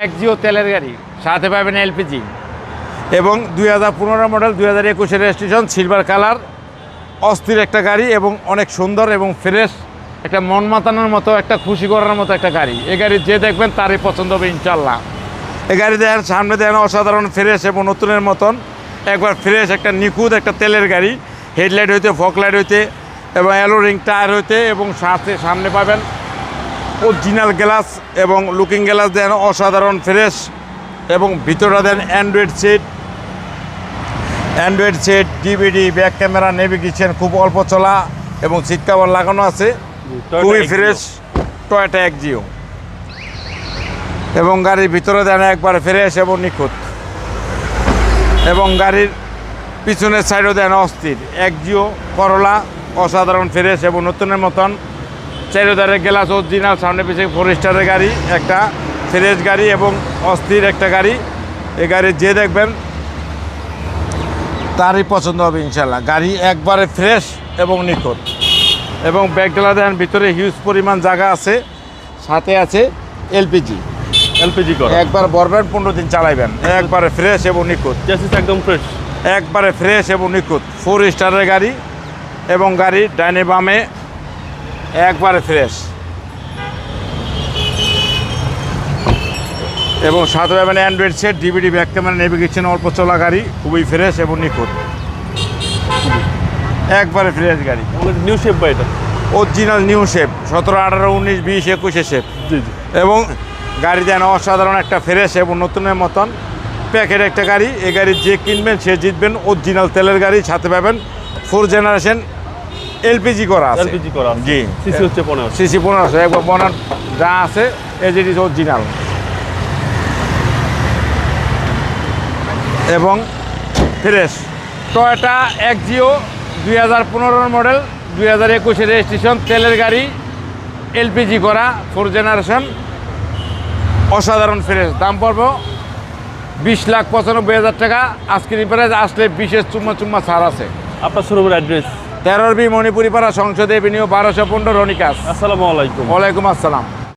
Axio তেলের গাড়ি, সাথে পাবেন এলপিজি এবং 2015 মডেল 2021 রেজিস্ট্রেশন, সিলভার কালার, অস্থির একটা গাড়ি এবং অনেক সুন্দর এবং ফ্রেশ, একটা মন মাতানোর মতো, একটা খুশি করার মতো একটা গাড়ি। এই গাড়ি যে দেখবেন তারই পছন্দ হবে ইনশাল্লাহ। এই গাড়ি দেখেন, সামনে দেখেন অসাধারণ ফ্রেশ এবং নতুনের মতন, একবার ফ্রেশ একটা নিখুঁত একটা তেলের গাড়ি। হেডলাইট হইতে, ফক লাইট হইতে এবং অ্যালো রিং টায়ার হইতে এবং সামনে পাবেন অরিজিনাল গ্লাস এবং লুকিং গ্লাস দেন অসাধারণ ফ্রেশ এবং ভিতরটা then android set, DVD, back camera, navigation, খুব অল্প চলা এবং সিট কভার লাগানো আছে, খুবই ফ্রেশ টয়োটা এক্সিও। এবং গাড়ির ভিতরে দেন একবার ফ্রেশ এবং নিখুঁত এবং গাড়ির পিছনের সাইডও দেন অস্থির এক্সিও করলা, অসাধারণ ফ্রেশ এবং নতুনের মতন। চারিধারের গ্লাস অরিজিনাল, সামনে পিছিয়ে 4 স্টারের গাড়ি, একটা ফ্রেশ গাড়ি এবং অস্থির একটা গাড়ি। এই গাড়ি যে দেখবেন তারই পছন্দ হবে ইনশাল্লাহ। গাড়ি একবারে ফ্রেশ এবং নিখুঁত এবং ব্যাগডালা দেন, ভিতরে হিউজ পরিমাণ জায়গা আছে, সাথে আছে এলপিজি করা, একবার ভরবেন 15 দিন চালাইবেন, একবারে ফ্রেশ এবং নিখুঁত, একদম ফ্রেশ, একবারে ফ্রেশ এবং নিখুঁত। 4 স্টারের গাড়ি এবং গাড়ি ডাইনে বামে একবারে ফ্রেশ এবং সাথে পাবেন Android set, DVD, back camera, navigation, অল্প চলা গাড়ি, খুবই ফ্রেশ এবং নিখুঁত, একবারে ফ্রেশ গাড়ি। নিউ শেপ বা এটা অরিজিনাল নিউ শেপ, 17, 18, 19, 20, 21 শেপ। জি জি। এবং গাড়ি দেন অসাধারণ একটা ফ্রেশ এবং নতুনের মতন প্যাকেট একটা গাড়ি। এই গাড়ি যে কিনবেন সে জিতবেন। অরিজিনাল তেলের গাড়ি, সাথে পাবেন 4 জেনারেশন এলপিজি করা আছে। এলপিজি করা আছে। জি, সিসি হচ্ছে 1500, সিসি 1500, একবার বনার যা আছে এজিডিস অরিজিনাল এবং fresh. Toyota Axio 2015 model 2021 registration, তেলের গাড়ি, এলপিজি করা, 4 জেনারেশন, অসাধারণ ফ্রেশ। দাম পড়ব 20,95,000 টাকা। আজকের প্রাইস আসলে বিশেষ চুম্মা ছাড় আছে। আপনার শোরুমের অ্যাড্রেস 13B মণিপুরি পাড়া, সংসদ এভিনিউ, 1215, রনিকাস। আসসালামু আলাইকুম। ওয়ালাইকুম আসসালাম।